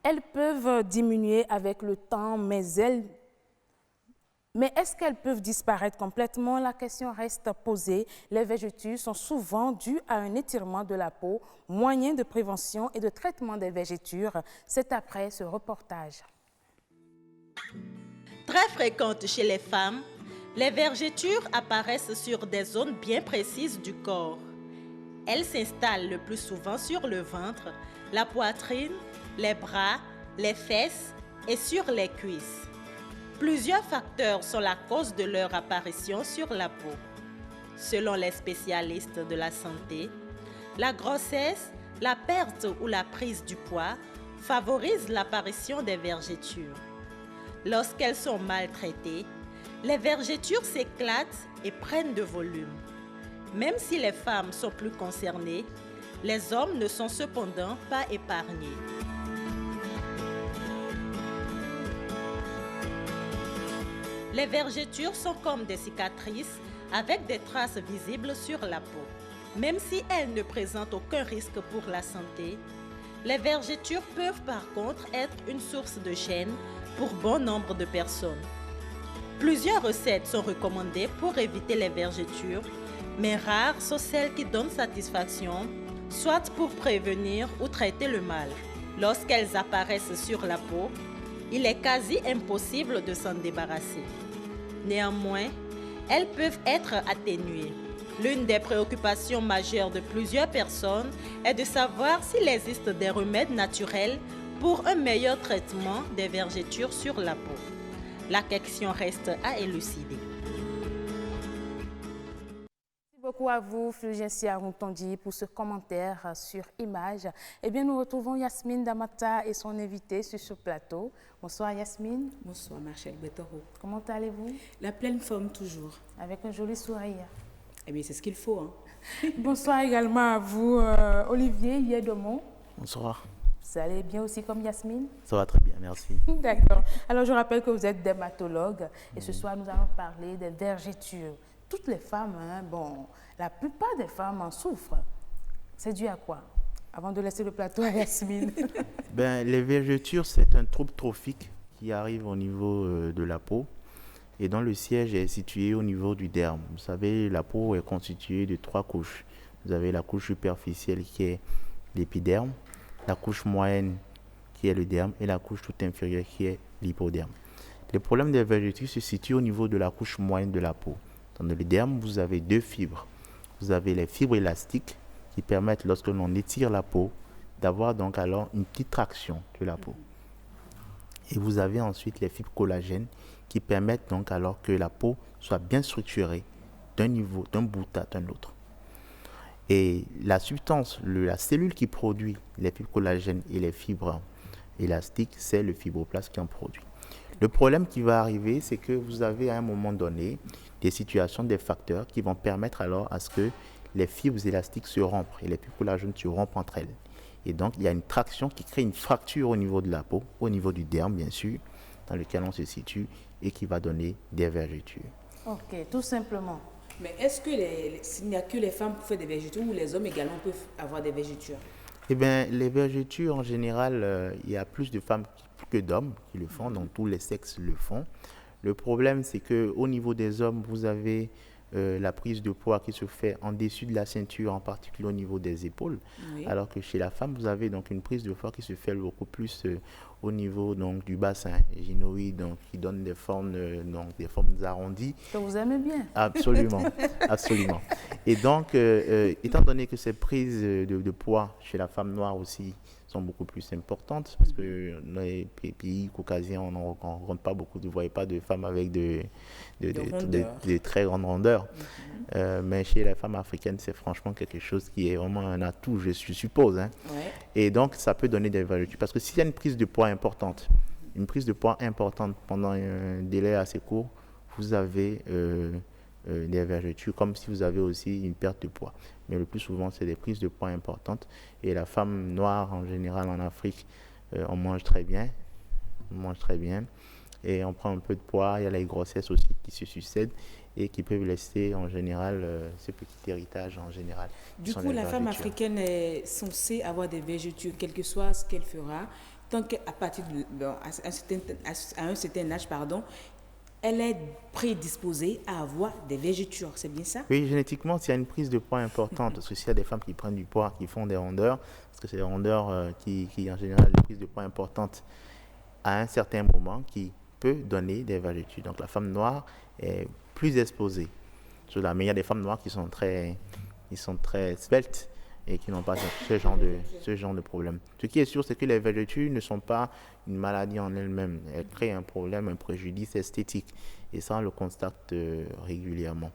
Elles peuvent diminuer avec le temps, mais est-ce qu'elles peuvent disparaître complètement? La question reste posée. Les vergetures sont souvent dues à un étirement de la peau, moyen de prévention et de traitement des vergetures. C'est après ce reportage. Très fréquentes chez les femmes, les vergetures apparaissent sur des zones bien précises du corps. Elles s'installent le plus souvent sur le ventre, la poitrine, les bras, les fesses et sur les cuisses. Plusieurs facteurs sont la cause de leur apparition sur la peau. Selon les spécialistes de la santé, la grossesse, la perte ou la prise du poids favorisent l'apparition des vergetures. Lorsqu'elles sont mal traitées, les vergetures s'éclatent et prennent de volume. Même si les femmes sont plus concernées, les hommes ne sont cependant pas épargnés. Les vergetures sont comme des cicatrices avec des traces visibles sur la peau. Même si elles ne présentent aucun risque pour la santé, les vergetures peuvent par contre être une source de gêne pour bon nombre de personnes. Plusieurs recettes sont recommandées pour éviter les vergetures, mais rares sont celles qui donnent satisfaction, soit pour prévenir ou traiter le mal. Lorsqu'elles apparaissent sur la peau, il est quasi impossible de s'en débarrasser. Néanmoins, elles peuvent être atténuées. L'une des préoccupations majeures de plusieurs personnes est de savoir s'il existe des remèdes naturels pour un meilleur traitement des vergetures sur la peau. La question reste à élucider. Merci beaucoup à vous, Fulgensia Routondi, pour ce commentaire sur Image. Eh bien, nous retrouvons Yasmine Damata et son invité sur ce plateau. Bonsoir Yasmine. Bonsoir Marcel Betoro. Comment allez-vous? La pleine forme toujours. Avec un joli sourire. Eh bien, c'est ce qu'il faut. Hein. Bonsoir également à vous, Olivier Yédomon. Bonsoir. Vous allez bien aussi comme Yasmine? Ça va très bien, merci. D'accord. Alors, je rappelle que vous êtes dermatologue et ce soir, nous allons parler des vergetures. Toutes les femmes, la plupart des femmes en souffrent. C'est dû à quoi? Avant de laisser le plateau à Yasmine. Les vergetures, c'est un trouble trophique qui arrive au niveau de la peau et dont le siège est situé au niveau du derme. Vous savez, la peau est constituée de 3 couches. Vous avez la couche superficielle qui est l'épiderme, la couche moyenne qui est le derme et la couche toute inférieure qui est l'hypoderme. Le problème des vergetures se situe au niveau de la couche moyenne de la peau. Dans le derme, vous avez 2 fibres. Vous avez les fibres élastiques qui permettent, lorsque l'on étire la peau, d'avoir donc alors une petite traction de la peau. Et vous avez ensuite les fibres collagènes qui permettent donc alors que la peau soit bien structurée d'un niveau, d'un bout à l'autre. Et la substance, la cellule qui produit les fibres collagènes et les fibres élastiques, c'est le fibroblast qui en produit. Le problème qui va arriver, c'est que vous avez à un moment donné des situations, des facteurs qui vont permettre alors à ce que les fibres élastiques se rompent et les fibres collagènes se rompent entre elles. Et donc, il y a une traction qui crée une fracture au niveau de la peau, au niveau du derme, bien sûr, dans lequel on se situe et qui va donner des vergetures. Ok, tout simplement. Mais est-ce que s'il n'y a que les femmes qui font des vergetures ou les hommes également peuvent avoir des vergetures? Eh bien, les vergetures, en général, il y a plus de femmes que d'hommes qui le font, donc tous les sexes le font. Le problème, c'est qu'au niveau des hommes, vous avez la prise de poids qui se fait en dessus de la ceinture, en particulier au niveau des épaules, oui. Alors que chez la femme, vous avez donc une prise de poids qui se fait beaucoup plus au niveau donc, du bassin gynoïde, donc qui donne des formes arrondies. Que vous aimez bien. Absolument, absolument. Et donc, étant donné que ces prises de poids chez la femme noire aussi sont beaucoup plus importantes, parce que dans les pays caucasiens, on ne rencontre pas beaucoup, vous ne voyez pas de femmes avec de très grandes rondeurs. Mais chez les femmes africaines, c'est franchement quelque chose qui est vraiment un atout, je suppose. Hein. Ouais. Et donc, ça peut donner des vergetures. Parce que s'il y a une prise de poids importante pendant un délai assez court, vous avez des vergetures, comme si vous avez aussi une perte de poids. Mais le plus souvent, c'est des prises de poids importantes. Et la femme noire, en général, en Afrique, on mange très bien. Et on prend un peu de poids. Il y a les grossesses aussi qui se succèdent et qui peuvent laisser, en général, ce petit héritage, en général. Du coup, la femme africaine est censée avoir des vergetures, quel que soit ce qu'elle fera. tant qu'à partir à un certain âge, elle est prédisposée à avoir des vergetures, c'est bien ça? Oui, génétiquement, s'il y a une prise de poids importante, parce que s'il y a des femmes qui prennent du poids, qui font des rondeurs, parce que c'est des rondeurs qui, en général, une prise de poids importante à un certain moment qui peut donner des vergetures. Donc la femme noire est plus exposée. Mais il y a des femmes noires qui sont très sveltes et qui n'ont pas ce genre de problème. Ce qui est sûr, c'est que les vergetures ne sont pas une maladie en elles-mêmes. Elles créent un problème, un préjudice esthétique. Et ça, on le constate régulièrement.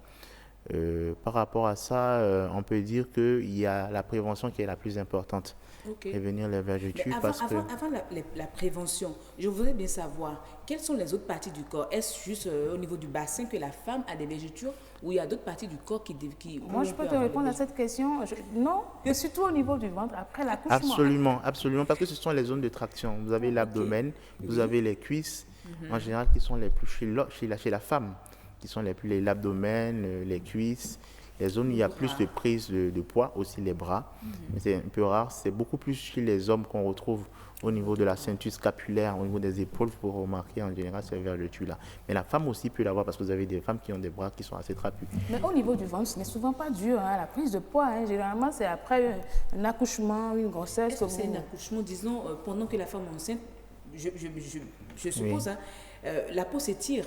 Par rapport à ça, on peut dire qu'il y a la prévention qui est la plus importante. Prévenir les vergetures. Avant la prévention, je voudrais bien savoir quelles sont les autres parties du corps. Est-ce juste au niveau du bassin que la femme a des vergetures ou il y a d'autres parties du corps qui Moi, je peux te répondre à cette question. Non, et surtout au niveau du ventre, après l'accouchement. Absolument, parce que ce sont les zones de traction. Vous avez l'abdomen, vous avez les cuisses, en général, qui sont les plus chez la femme, qui sont l'abdomen, les cuisses. Les zones où il y a plus de prise de poids, aussi les bras, mais c'est un peu rare. C'est beaucoup plus chez les hommes qu'on retrouve au niveau de la ceinture scapulaire, au niveau des épaules, pour remarquer en général ces vergetures-là. Mais la femme aussi peut l'avoir parce que vous avez des femmes qui ont des bras qui sont assez trapus. Mais au niveau du ventre, ce n'est souvent pas dû à la prise de poids. Généralement, c'est après un accouchement, une grossesse. Est-ce que c'est un accouchement, disons, pendant que la femme est enceinte, je suppose, la peau s'étire.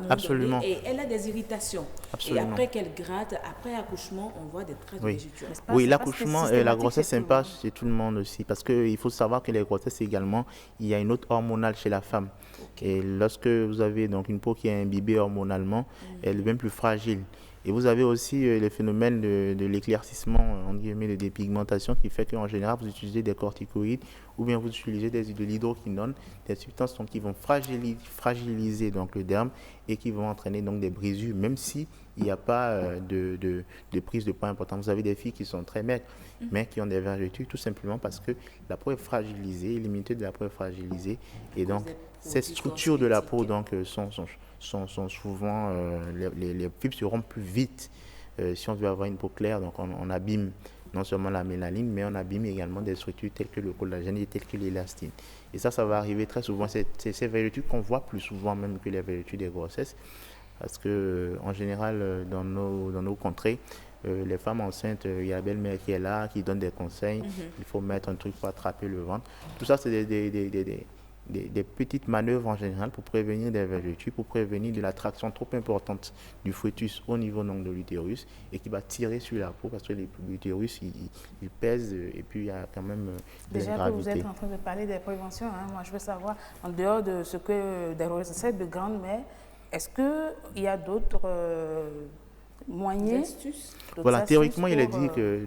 Absolument. Et elle a des irritations. Absolument. Et après qu'elle gratte, après accouchement, on voit des traces de vergetures. Oui, l'accouchement, la grossesse, c'est pas chez tout le monde aussi. Parce qu'il faut savoir que les grossesses également, il y a une autre hormonale chez la femme. Et lorsque vous avez donc une peau qui est imbibée hormonalement, elle devient plus fragile. Et vous avez aussi le phénomène de l'éclaircissement, entre guillemets, de dépigmentation, qui fait qu'en général, vous utilisez des corticoïdes ou bien vous utilisez de l'hydroquinone, des substances qui vont fragiliser donc, le derme et qui vont entraîner donc, des brisures, même s'il n'y a pas de prise de poids importante. Vous avez des filles qui sont très maigres, mais qui ont des vergetures, tout simplement parce que la peau est fragilisée, l'immunité de la peau est fragilisée. Et donc, ces structures de la peau donc, sont souvent, les fibres se rompent plus vite si on veut avoir une peau claire. Donc on abîme non seulement la mélanine, mais on abîme également des structures telles que le collagène et telles que l'élastine. Et ça va arriver très souvent. C'est ces vergetures qu'on voit plus souvent même que les vergetures des grossesses, parce que en général dans nos contrées, les femmes enceintes, il y a la belle-mère qui est là, qui donne des conseils. Il faut mettre un truc pour attraper le ventre. Tout ça, c'est des petites manœuvres en général pour prévenir des vergetures, pour prévenir de la traction trop importante du fœtus au niveau donc, de l'utérus et qui va tirer sur la peau parce que l'utérus il pèse et puis il y a quand même des Déjà gravités. Que vous êtes en train de parler des préventions, moi je veux savoir, en dehors de ce que des recettes de grand-mère, est-ce qu'il y a d'autres moyens? Voilà, théoriquement, il est dit que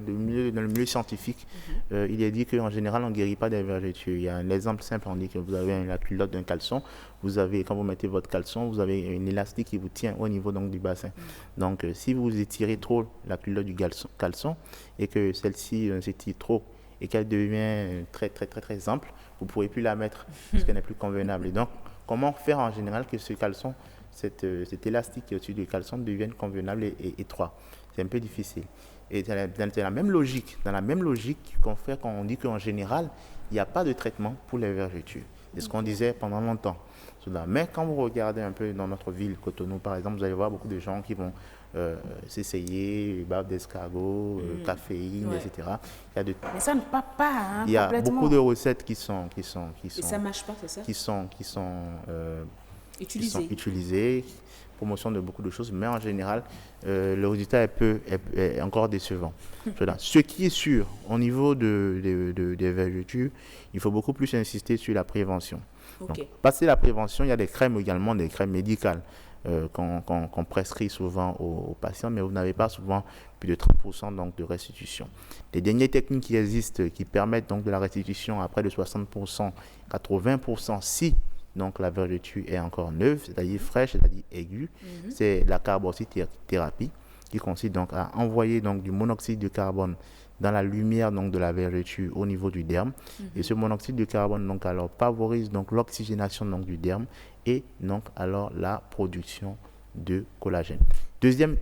dans le milieu scientifique, il est dit qu'en général, on ne guérit pas des vergetures. Il y a un exemple simple, on dit que vous avez la culotte d'un caleçon, quand vous mettez votre caleçon, vous avez une élastique qui vous tient au niveau donc, du bassin. Donc, si vous étirez trop la culotte du caleçon et que celle-ci s'étire trop et qu'elle devient très, très, très, très ample, vous ne pourrez plus la mettre parce qu'elle n'est plus convenable. Et donc, comment faire en général que ce caleçon, cet élastique qui est au-dessus du caleçon devienne convenable et étroit? C'est un peu difficile. Et dans la même logique qu'on dit qu'en général, il n'y a pas de traitement pour les vergetures. C'est ce qu'on disait pendant longtemps. Mais quand vous regardez un peu dans notre ville, Cotonou par exemple, vous allez voir beaucoup de gens qui vont s'essayer, barbe d'escargot, caféine, etc. Mais ça ne part pas il y a beaucoup de recettes qui sont et ça ne marche pas, c'est ça? Qui sont utilisées, promotion de beaucoup de choses, mais en général, le résultat est encore décevant. Ce qui est sûr, au niveau des vergetures, il faut beaucoup plus insister sur la prévention. Donc, passer la prévention, il y a des crèmes également, des crèmes médicales qu'on prescrit souvent aux patients, mais vous n'avez pas souvent plus de 30% donc, de restitution. Les dernières techniques qui existent, qui permettent donc de la restitution à près de 60%, 80% si donc la vergeture est encore neuve, c'est-à-dire fraîche, c'est-à-dire aiguë, c'est la carboxythérapie qui consiste donc à envoyer donc du monoxyde de carbone dans la lumière donc de la vergeture au niveau du derme. Et ce monoxyde de carbone donc alors favorise donc l'oxygénation donc du derme et donc alors la production de collagène. Deuxième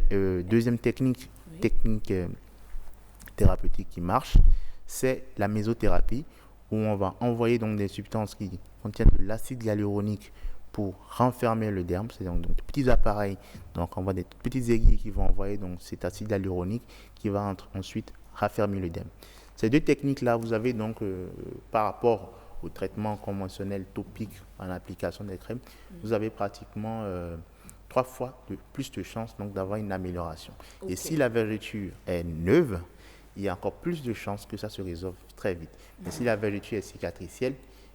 technique thérapeutique qui marche, c'est la mésothérapie où on va envoyer donc des substances qui contiennent de l'acide hyaluronique pour renfermer le derme. C'est donc de petits appareils. Donc on voit des petites aiguilles qui vont envoyer donc cet acide hyaluronique qui va ensuite raffermir le derme. Ces deux techniques-là, vous avez donc par rapport au traitement conventionnel topique en application des crèmes, vous avez pratiquement 3 fois plus de chances donc d'avoir une amélioration. Okay. Et si la vergeture est neuve, il y a encore plus de chances que ça se résolve très vite. Mais si la vergeture est cicatricielle,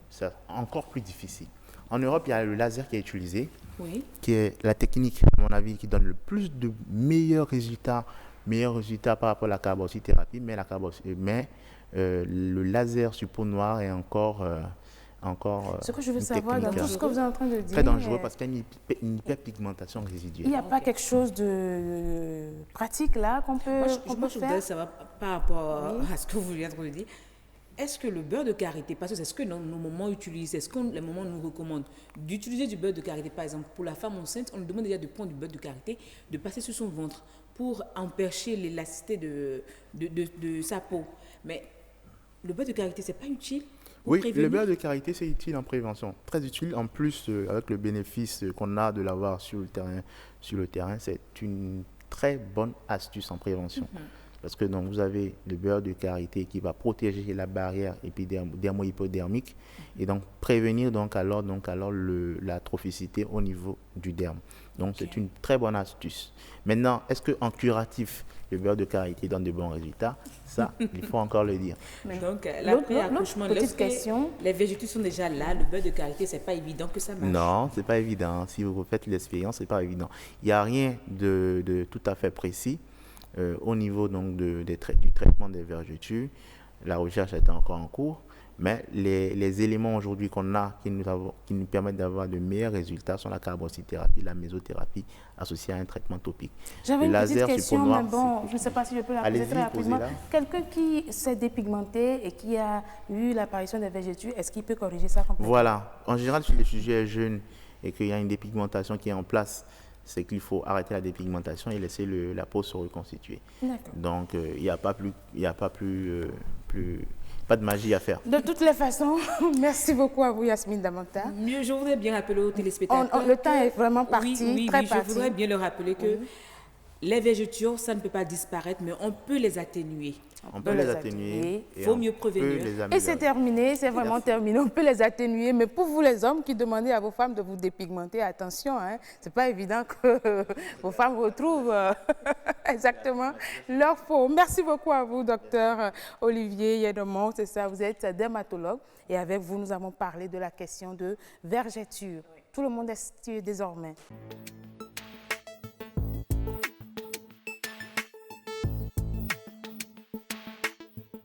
c'est encore plus difficile. En Europe, il y a le laser qui est utilisé, qui est la technique, à mon avis, qui donne le plus de meilleurs résultats par rapport à la carboxythérapie, mais le laser sur peau noire est encore ce que je veux savoir dans tout ce que vous êtes en train de dire, très dangereux parce qu'il y a une hyperpigmentation résiduelle. Il n'y a pas quelque chose de pratique là qu'on peut faire? Moi, je voudrais savoir par rapport à ce que vous venez de dire. Est-ce que le beurre de karité, parce que c'est ce que nos mamans utilisent, est-ce que les mamans nous recommandent d'utiliser du beurre de karité, par exemple, pour la femme enceinte, on lui demande déjà de prendre du beurre de karité, de passer sur son ventre pour empêcher l'élasticité de sa peau. Mais le beurre de karité, c'est pas utile? Oui, le beurre de karité, c'est utile en prévention. Très utile. En plus, avec le bénéfice qu'on a de l'avoir sur le terrain, c'est une très bonne astuce en prévention. Parce que donc, vous avez le beurre de karité qui va protéger la barrière dermo-hypodermique et donc prévenir la trophicité au niveau du derme. Donc, c'est une très bonne astuce. Maintenant, est-ce qu'en curatif, le beurre de karité donne de bons résultats? Ça, il faut encore le dire. Donc, l'après-accouchement, les vergetures sont déjà là, le beurre de karité, c'est pas évident que ça marche. Non, c'est pas évident. Si vous faites l'expérience, c'est pas évident. Il n'y a rien de tout à fait précis. Au niveau donc du traitement des vergetures, la recherche est encore en cours, mais les éléments aujourd'hui qu'on a qui nous permettent d'avoir de meilleurs résultats sont la carboxythérapie, la mésothérapie associée à un traitement topique. J'avais une petite question, mais bon, je ne sais pas si je peux la poser très rapidement. Quelqu'un qui s'est dépigmenté et qui a eu l'apparition des vergetures, est-ce qu'il peut corriger ça complètement? Voilà. En général, si le sujet est jeune et qu'il y a une dépigmentation qui est en place, c'est qu'il faut arrêter la dépigmentation et laisser la peau se reconstituer. Donc, il n'y a pas pas de magie à faire. De toutes les façons, merci beaucoup à vous, Yasmine Damanta. Je voudrais bien rappeler aux téléspectateurs. Le temps est vraiment parti, très parti. Je voudrais bien leur rappeler que les vergetures, ça ne peut pas disparaître, mais on peut les atténuer. On peut les atténuer. Il faut mieux prévenir. Et c'est terminé, c'est vraiment terminé. On peut les atténuer. Mais pour vous, les hommes qui demandez à vos femmes de vous dépigmenter, attention, hein, ce n'est pas évident que vos femmes retrouvent exactement leur peau. Merci beaucoup à vous, docteur Olivier Yedemont. C'est ça, vous êtes dermatologue. Et avec vous, nous avons parlé de la question de vergeture. Tout le monde est situé désormais.